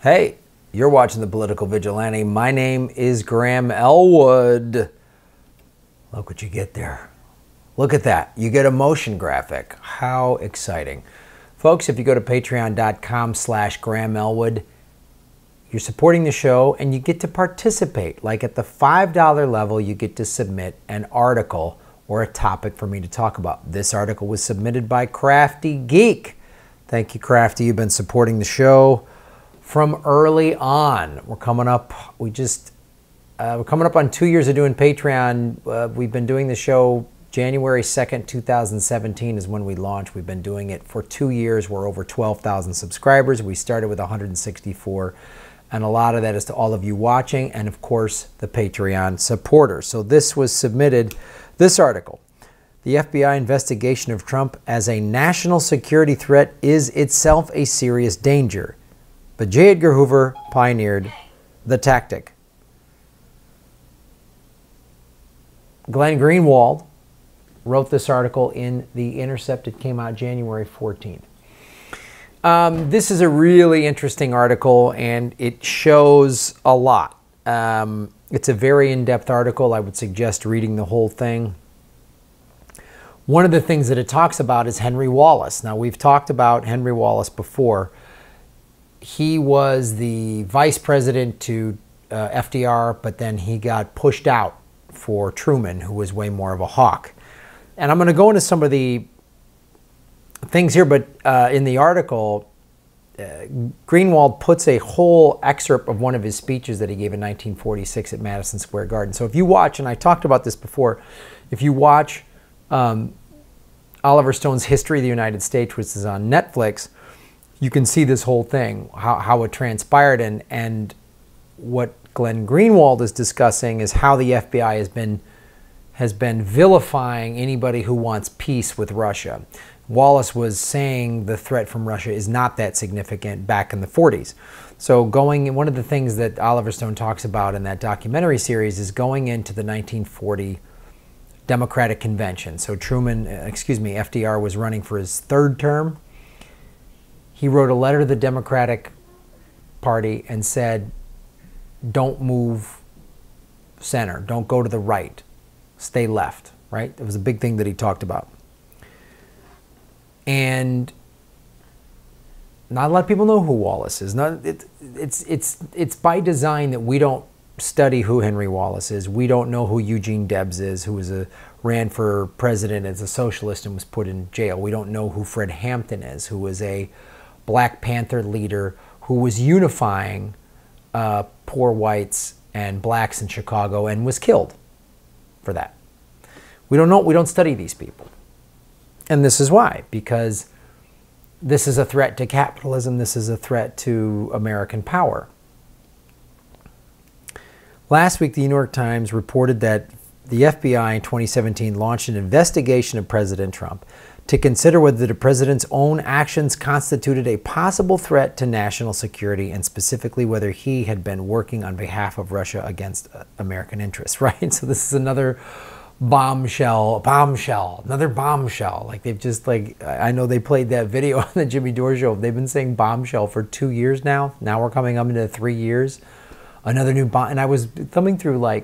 Hey, you're watching The Political Vigilante. My name is Graham Elwood. Look what you get there. Look at that. You get a motion graphic. How exciting. Folks, if you go to patreon.com/Graham Elwood, you're supporting the show and you get to participate. Like at the $5 level, you get to submit an article or a topic for me to talk about. This article was submitted by Crafty Geek. Thank you, Crafty. You've been supporting the show from early on. We're coming up. We're coming up on 2 years of doing Patreon. We've been doing the show January 2nd, 2017 is when we launched. We've been doing it for 2 years. We're over 12,000 subscribers. We started with 164. And a lot of that is to all of you watching and, of course, the Patreon supporters. So this was submitted, this article. The FBI investigation of Trump as a national security threat is itself a serious danger. But J. Edgar Hoover pioneered the tactic. Glenn Greenwald wrote this article in The Intercept. It came out January 14th. This is a really interesting article, and it shows a lot. It's a very in-depth article. I would suggest reading the whole thing. One of the things that it talks about is Henry Wallace. Now, we've talked about Henry Wallace before. He was the vice president to FDR, but then he got pushed out for Truman, who was way more of a hawk. And I'm going to go into some of the things here, but in the article, Greenwald puts a whole excerpt of one of his speeches that he gave in 1946 at Madison Square Garden. So if you watch, and I talked about this before, if you watch Oliver Stone's History of the United States, which is on Netflix, you can see this whole thing, how it transpired, and what Glenn Greenwald is discussing is how the FBI has been vilifying anybody who wants peace with Russia. Wallace was saying the threat from Russia is not that significant back in the 40s. So one of the things that Oliver Stone talks about in that documentary series is going into the 1940 Democratic Convention. So FDR was running for his third term. He wrote a letter to the Democratic Party and said, don't move center, don't go to the right, stay left, right? It was a big thing that he talked about. And not a lot of people know who Wallace is. It's by design that we don't study who Henry Wallace is. We don't know who Eugene Debs is, who ran for president as a socialist and was put in jail. We don't know who Fred Hampton is, who was a Black Panther leader who was unifying poor whites and blacks in Chicago and was killed for that. We don't know. We don't study these people. And this is why, because this is a threat to capitalism. This is a threat to American power. Last week, the New York Times reported that the FBI in 2017 launched an investigation of President Trump to consider whether the president's own actions constituted a possible threat to national security, and specifically whether he had been working on behalf of Russia against American interests, right? So this is another bombshell. Like they've just I know they played that video on the Jimmy Dore show. They've been saying bombshell for 2 years now. Now we're coming up into 3 years. Another new bomb. And I was thumbing through, I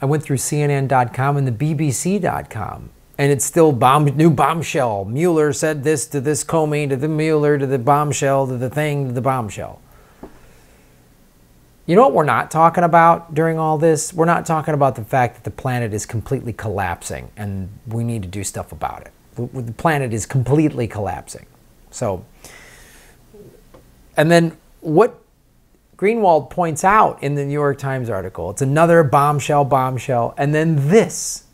went through CNN.com and the BBC.com. And it's still new bombshell. Mueller said this to this Comey, to the Mueller, to the bombshell, to the thing, to the bombshell. You know what we're not talking about during all this? We're not talking about the fact that the planet is completely collapsing and we need to do stuff about it. The planet is completely collapsing. So, and then what Greenwald points out in the New York Times article, it's another bombshell, and then this.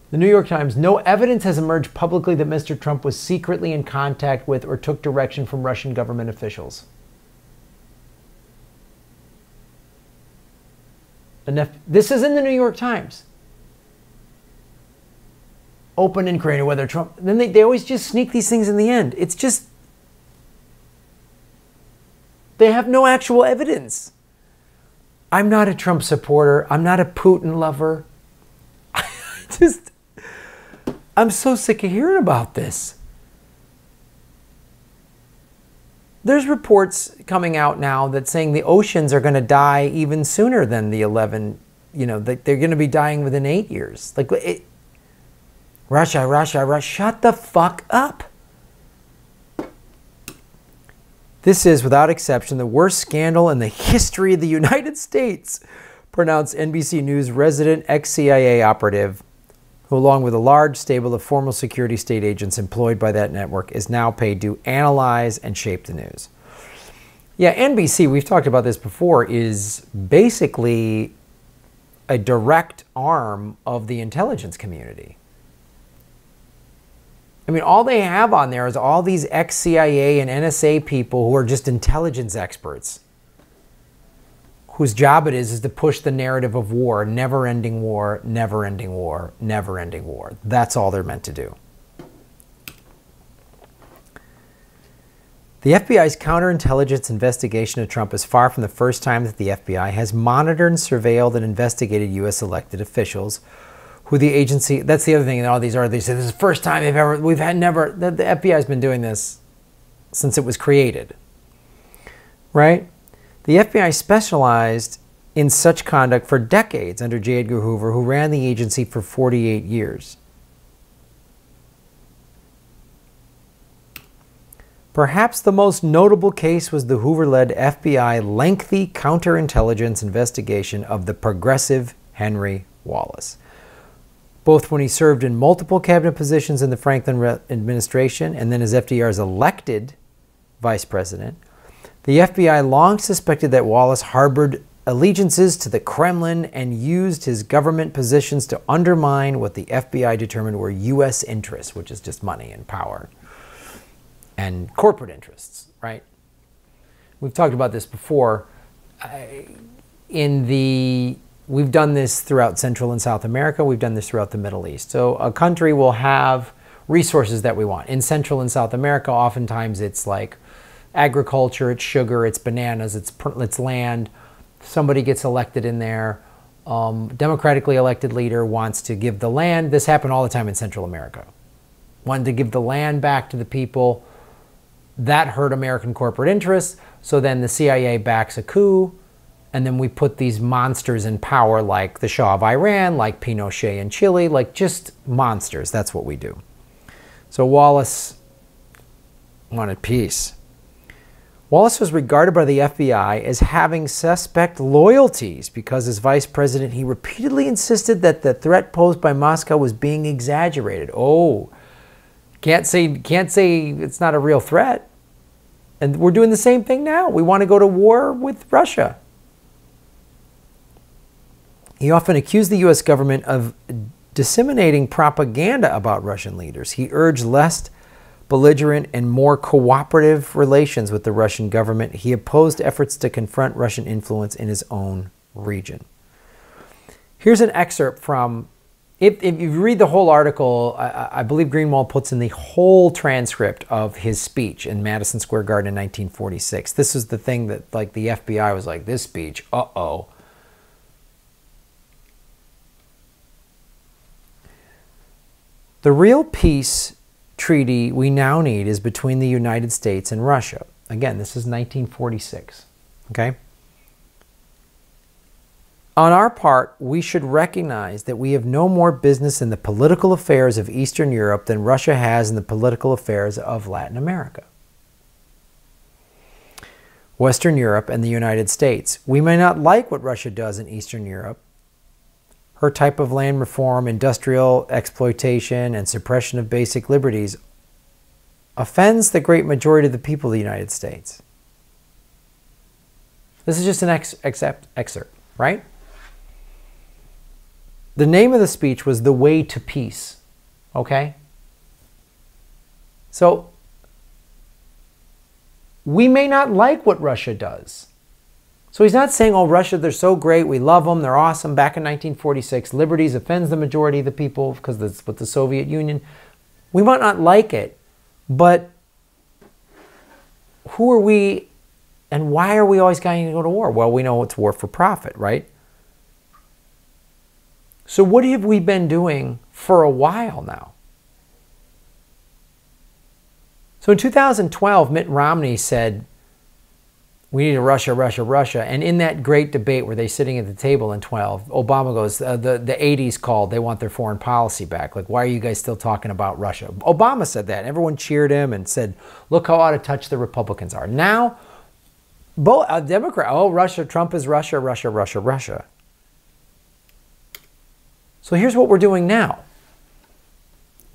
The New York Times, no evidence has emerged publicly that Mr. Trump was secretly in contact with or took direction from Russian government officials. This is in the New York Times. Open inquiry whether Trump... Then they always just sneak these things in the end. It's just... They have no actual evidence. I'm not a Trump supporter. I'm not a Putin lover. I'm so sick of hearing about this. there's reports coming out now that saying the oceans are going to die even sooner than the 11, that they're going to be dying within 8 years. Like, Russia, shut the fuck up. This is, without exception, the worst scandal in the history of the United States, pronounced NBC News resident ex-CIA operative, who, along with a large stable of former security state agents employed by that network, is now paid to analyze and shape the news. Yeah, NBC, we've talked about this before, is basically a direct arm of the intelligence community. I mean, all they have on there is all these ex-CIA and NSA people who are just intelligence experts, whose job it is to push the narrative of war, never-ending war, never-ending war, never-ending war. That's all they're meant to do. The FBI's counterintelligence investigation of Trump is far from the first time that the FBI has monitored and surveilled and investigated U.S. elected officials who the agency, that's the other thing, and all these are, they say this is the first time the FBI has been doing this since it was created, right? The FBI specialized in such conduct for decades under J. Edgar Hoover, who ran the agency for 48 years. Perhaps the most notable case was the Hoover-led FBI lengthy counterintelligence investigation of the progressive Henry Wallace. Both when he served in multiple cabinet positions in the Franklin administration and then as FDR's elected vice president, the FBI long suspected that Wallace harbored allegiances to the Kremlin and used his government positions to undermine what the FBI determined were U.S. interests, which is just money and power, and corporate interests, right? We've talked about this before. We've done this throughout Central and South America. We've done this throughout the Middle East. So a country will have resources that we want. In Central and South America, oftentimes it's like agriculture, it's sugar, it's bananas, it's land. Somebody gets elected in there. Democratically elected leader wants to give the land. This happened all the time in Central America. Wanted to give the land back to the people. That hurt American corporate interests. So then the CIA backs a coup. And then we put these monsters in power like the Shah of Iran, like Pinochet in Chile, like just monsters. That's what we do. So Wallace wanted peace. Wallace was regarded by the FBI as having suspect loyalties because as vice president, he repeatedly insisted that the threat posed by Moscow was being exaggerated. Oh, can't say it's not a real threat. And we're doing the same thing now. We want to go to war with Russia. He often accused the U.S. government of disseminating propaganda about Russian leaders. He urged less belligerent and more cooperative relations with the Russian government. He opposed efforts to confront Russian influence in his own region. Here's an excerpt from, if you read the whole article, I believe Greenwald puts in the whole transcript of his speech in Madison Square Garden in 1946. This is the thing that like the FBI was like, this speech, uh-oh. The real peace treaty we now need is between the United States and Russia. Again, this is 1946, okay? On our part, we should recognize that we have no more business in the political affairs of Eastern Europe than Russia has in the political affairs of Latin America, Western Europe, and the United States. We may not like what Russia does in Eastern Europe. Her type of land reform, industrial exploitation, and suppression of basic liberties offends the great majority of the people of the United States. This is just an excerpt, right? The name of the speech was The Way to Peace, okay? So, we may not like what Russia does. So he's not saying, oh, Russia, they're so great, we love them, they're awesome. Back in 1946, liberties offends the majority of the people because that's what the Soviet Union. We might not like it, but who are we and why are we always going to go to war? Well, we know it's war for profit, right? So what have we been doing for a while now? So in 2012, Mitt Romney said, We need a Russia, Russia, Russia. And in that great debate where they're sitting at the table in 12, Obama goes, the 80s called, they want their foreign policy back. Like, why are you guys still talking about Russia? Obama said that. Everyone cheered him and said, look how out of touch the Republicans are. Now, a Democrat, oh, Russia, Trump is Russia, Russia, Russia, Russia. So here's what we're doing now.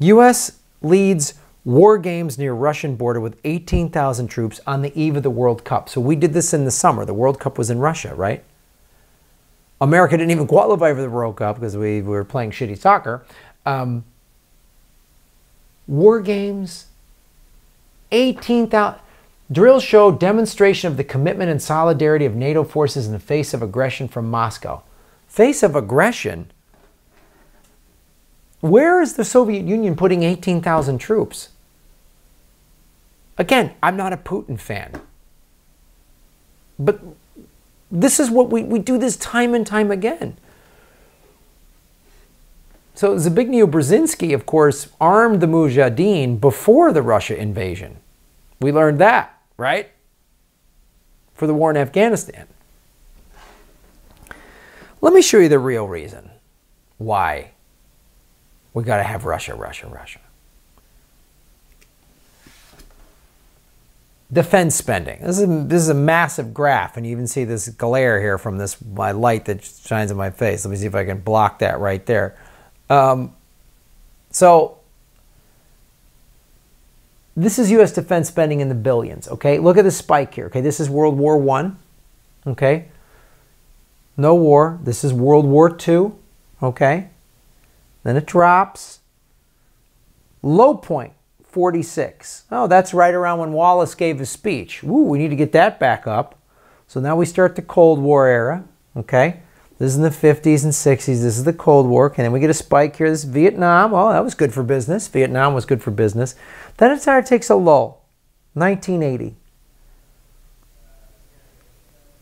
U.S. leads war games near Russian border with 18,000 troops on the eve of the World Cup. So we did this in the summer. The World Cup was in Russia, right? America didn't even qualify for the World Cup because we were playing shitty soccer. War games, 18,000. Drills show demonstration of the commitment and solidarity of NATO forces in the face of aggression from Moscow. Face of aggression? Where is the Soviet Union putting 18,000 troops? Again, I'm not a Putin fan. But this is what we do this time and time again. So Zbigniew Brzezinski, of course, armed the Mujahideen before the Russia invasion. We learned that, right? For the war in Afghanistan. Let me show you the real reason why we got to have Russia, Russia, Russia. Defense spending. This is a massive graph, and you even see this glare here from my light that shines on my face. Let me see if I can block that right there. So this is U.S. defense spending in the billions. Okay, look at the spike here. Okay, this is World War I. Okay, no war. This is World War II. Okay. Then it drops. Low point, 46. Oh, that's right around when Wallace gave his speech. Ooh, we need to get that back up. So now we start the Cold War era. Okay. This is in the 50s and 60s. This is the Cold War. Okay, then we get a spike here. This is Vietnam. Oh, that was good for business. Vietnam was good for business. Then it takes a lull. 1980.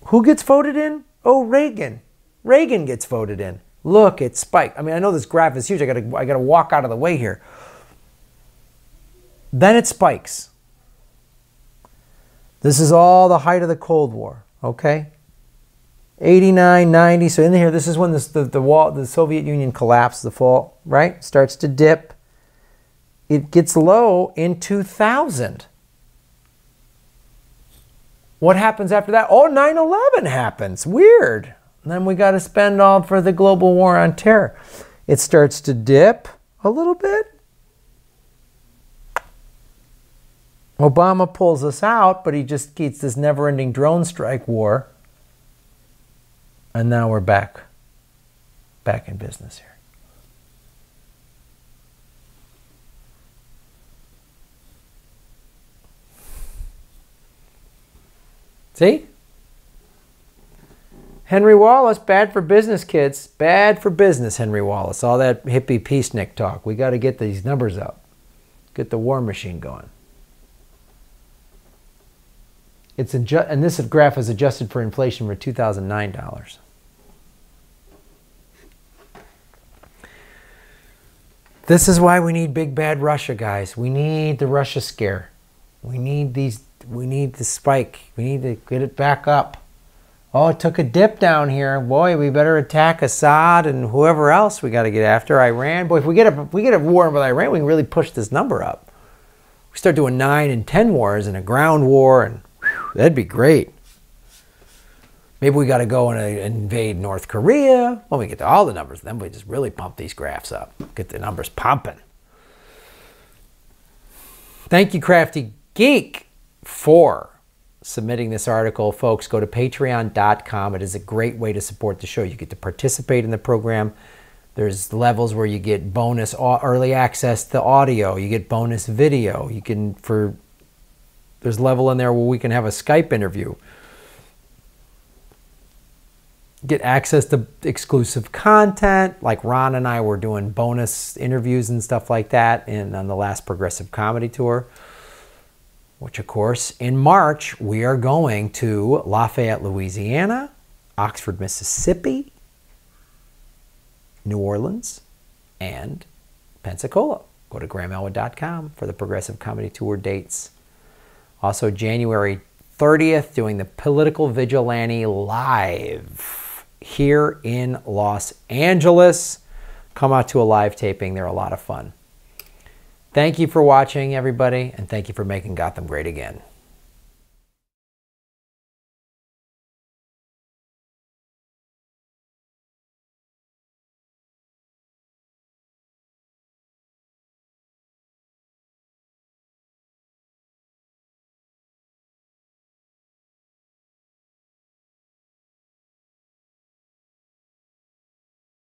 Who gets voted in? Oh, Reagan. Reagan gets voted in. Look, it spiked. I mean, I know this graph is huge. I gotta walk out of the way here. Then it spikes. This is all the height of the Cold War. Okay, 89, 90. So in here, this is when the Soviet Union collapsed, the fall, right? Starts to dip. It gets low in 2000. What happens after that? Oh, 9/11 happens. Weird. And then we got to spend all for the global war on terror. It starts to dip a little bit. Obama pulls us out, but he just keeps this never-ending drone strike war. And now we're back in business here. See? Henry Wallace, bad for business, kids. Bad for business, Henry Wallace. All that hippie peacenik talk. We got to get these numbers up. Get the war machine going. And this graph is adjusted for inflation for 2009 dollars. This is why we need big bad Russia, guys. We need the Russia scare. We need the spike. We need to get it back up. Oh, it took a dip down here. Boy, we better attack Assad and whoever else we got to get after. Iran. Boy, if we get a war with Iran, we can really push this number up. We start doing 9 and 10 wars and a ground war, and whew, that'd be great. Maybe we got to go and invade North Korea. When we get to all the numbers, then we just really pump these graphs up. Get the numbers pumping. Thank you, Crafty Geek, for submitting this article. Folks, go to patreon.com. It is a great way to support the show. You get to participate in the program. There's levels where you get bonus early access to audio. You get bonus video. There's level in there where we can have a Skype interview. Get access to exclusive content. Like Ron and I were doing bonus interviews and stuff like that on the last Progressive Comedy Tour. Which, of course, in March, we are going to Lafayette, Louisiana, Oxford, Mississippi, New Orleans, and Pensacola. Go to GrahamElwood.com for the Progressive Comedy Tour dates. Also, January 30th, doing the Political Vigilante live here in Los Angeles. Come out to a live taping. They're a lot of fun. Thank you for watching, everybody, and thank you for making Gotham great again.